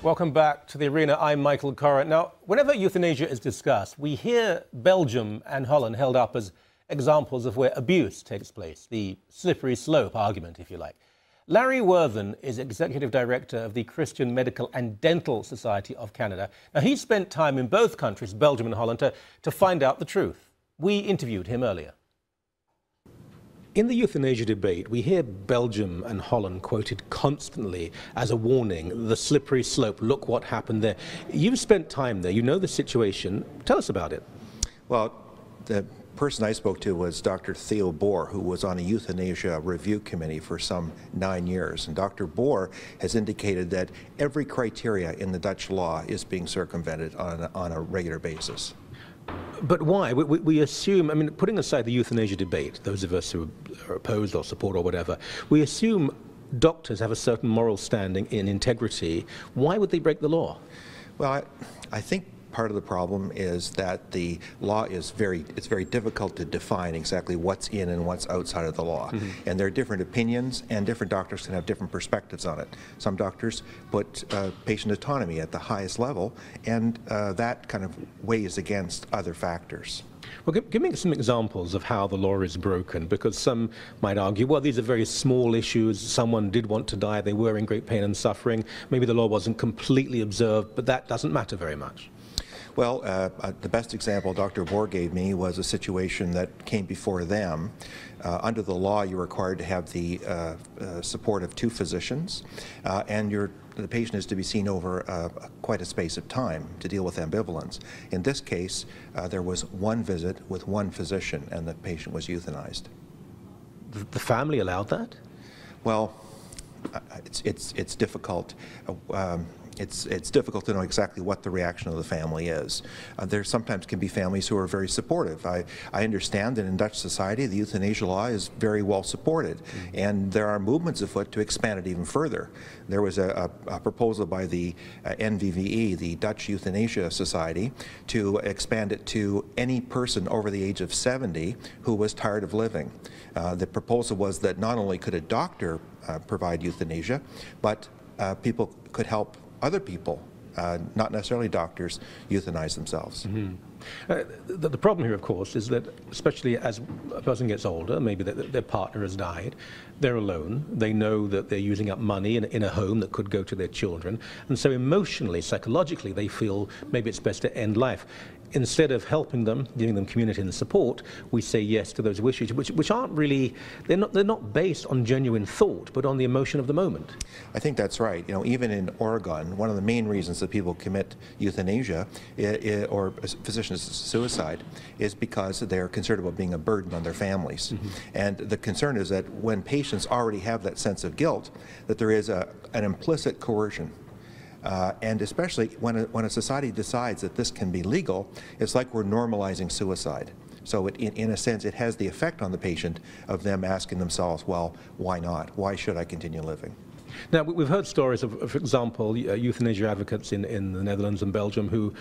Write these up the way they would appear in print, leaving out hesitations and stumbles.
Welcome back to the arena. I'm Michael Corra. Now, whenever euthanasia is discussed, we hear Belgium and Holland held up as examples of where abuse takes place, the slippery slope argument, if you like. Larry Worthen is Executive Director of the Christian Medical and Dental Society of Canada. Now, he spent time in both countries, Belgium and Holland, to find out the truth. We interviewed him earlier. In the euthanasia debate, we hear Belgium and Holland quoted constantly as a warning, the slippery slope, look what happened there. You've spent time there, you know the situation. Tell us about it. Well, the person I spoke to was Dr. Theo Boer, who was on a euthanasia review committee for some 9 years. And Dr. Boer has indicated that every criteria in the Dutch law is being circumvented on a regular basis. But why? We assume, I mean, putting aside the euthanasia debate, those of us who are opposed or support or whatever, we assume doctors have a certain moral standing in integrity. Why would they break the law? Well, I think part of the problem is that the law is very difficult to define exactly what's in and what's outside of the law. And there are different opinions, and different doctors can have different perspectives on it. Some doctors put patient autonomy at the highest level, and that kind of weighs against other factors. Well, give me some examples of how the law is broken, because some might argue, well, these are very small issues. Someone did want to die. They were in great pain and suffering. Maybe the law wasn't completely observed, but that doesn't matter very much. Well, the best example Dr. Boer gave me was a situation that came before them. Under the law, you're required to have the support of 2 physicians, and the patient is to be seen over quite a space of time to deal with ambivalence. In this case, there was 1 visit with 1 physician, and the patient was euthanized. The family allowed that? Well, it's difficult. It's difficult to know exactly what the reaction of the family is. There sometimes can be families who are very supportive. I understand that in Dutch society the euthanasia law is very well supported, and there are movements afoot to expand it even further. There was a proposal by the NVVE, the Dutch Euthanasia Society, to expand it to any person over the age of 70 who was tired of living. The proposal was that not only could a doctor provide euthanasia, but people could help other people, not necessarily doctors, euthanize themselves. The problem here, of course, is that especially as a person gets older, maybe their partner has died, they're alone, they know that they're using up money in a home that could go to their children, and so emotionally, psychologically, they feel maybe it's best to end life. Instead of helping them, giving them community and support, we say yes to those wishes, which aren't really, they're not based on genuine thought, but on the emotion of the moment. I think that's right. You know, even in Oregon, one of the main reasons that people commit euthanasia or physician-assisted suicide is because they're concerned about being a burden on their families. And the concern is that when patients already have that sense of guilt, that there is an implicit coercion. And especially when a society decides that this can be legal, it's like we're normalizing suicide. So in a sense, it has the effect on the patient of them asking themselves, well, why not? Why should I continue living? Now, we've heard stories of, for example, euthanasia advocates in the Netherlands and Belgium who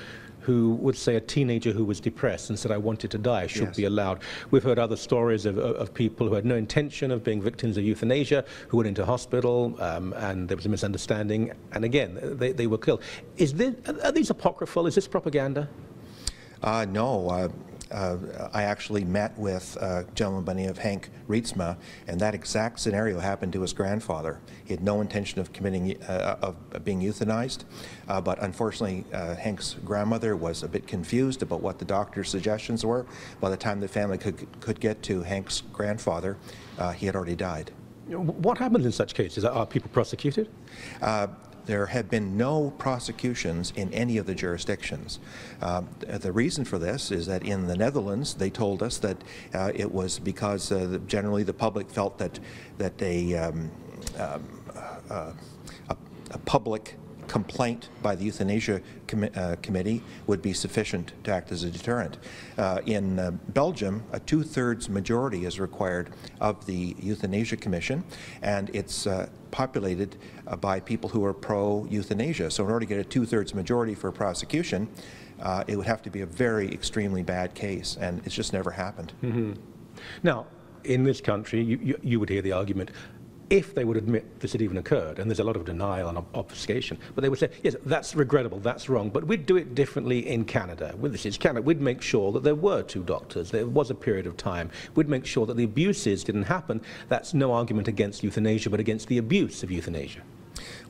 would say a teenager who was depressed and said, I wanted to die, should be allowed. We've heard other stories of people who had no intention of being victims of euthanasia, who went into hospital, and there was a misunderstanding, and again, they were killed. Are these apocryphal? Is this propaganda? No. I actually met with a gentleman by the name of Henk Reitsma, and that exact scenario happened to his grandfather. He had no intention of being euthanized, but unfortunately Henk's grandmother was a bit confused about what the doctor's suggestions were. By the time the family could get to Henk's grandfather, he had already died. What happens in such cases? Are people prosecuted? There have been no prosecutions in any of the jurisdictions. The reason for this is that in the Netherlands, they told us that it was because generally the public felt that a public complaint by the euthanasia committee would be sufficient to act as a deterrent. In Belgium, a 2/3 majority is required of the euthanasia commission, and it's populated by people who are pro-euthanasia. So in order to get a 2/3 majority for a prosecution, it would have to be a very extremely bad case, and it's just never happened. Now, in this country, you would hear the argument, if they would admit this had even occurred, and there's a lot of denial and obfuscation, but they would say, yes, that's regrettable, that's wrong, but we'd do it differently in Canada. This is Canada. We'd make sure that there were 2 doctors, there was a period of time. We'd make sure that the abuses didn't happen. That's no argument against euthanasia, but against the abuse of euthanasia.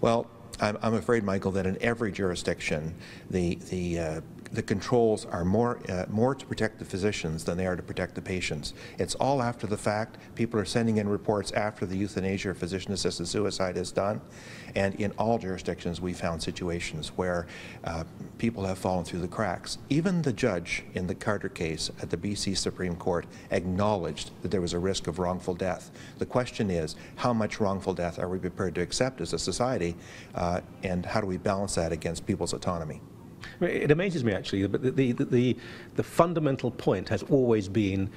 Well, I'm afraid, Michael, that in every jurisdiction, the controls are more to protect the physicians than they are to protect the patients. It's all after the fact. People are sending in reports after the euthanasia or physician-assisted suicide is done. And in all jurisdictions, we found situations where people have fallen through the cracks. Even the judge in the Carter case at the BC Supreme Court acknowledged that there was a risk of wrongful death. The question is, how much wrongful death are we prepared to accept as a society, and how do we balance that against people's autonomy? It amazes me, actually, but the fundamental point has always been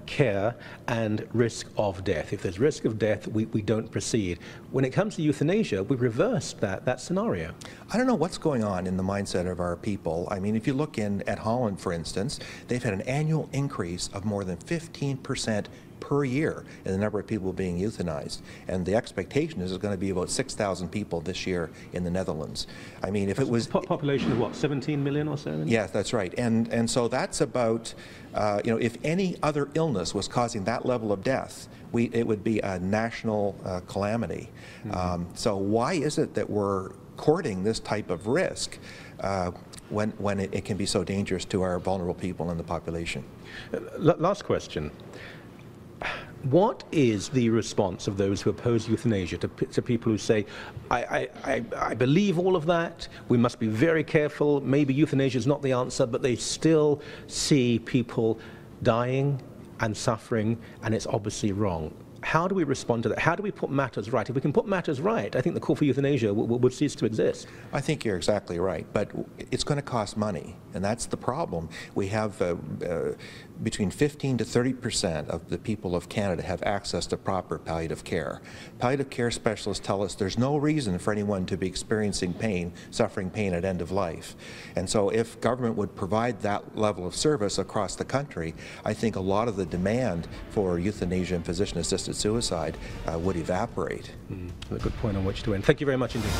care and risk of death. If there's risk of death, we don't proceed. When it comes to euthanasia, we reversed that scenario. I don't know what's going on in the mindset of our people. I mean, if you look at Holland, for instance, they've had an annual increase of more than 15% per year in the number of people being euthanized. And the expectation is it's going to be about 6,000 people this year in the Netherlands. I mean, if it was... Population of what, 17 million or so? Yes, that's right. And so that's about, you know, if any other illness was causing that level of death, it would be a national calamity. Mm-hmm. So why is it that we're courting this type of risk when it can be so dangerous to our vulnerable people in the population? Last question. What is the response of those who oppose euthanasia to people who say, I believe all of that, we must be very careful, maybe euthanasia is not the answer, but they still see people dying and suffering, and it's obviously wrong? How do we respond to that? How do we put matters right? If we can put matters right, I think the call for euthanasia would cease to exist. I think you're exactly right, but it's going to cost money, and that's the problem. We have between 15 to 30% of the people of Canada have access to proper palliative care. Palliative care specialists tell us there's no reason for anyone to be experiencing pain, suffering pain at end of life. And so if government would provide that level of service across the country, I think a lot of the demand for euthanasia and physician-assisted suicide would evaporate. A good point on which to end. Thank you very much indeed.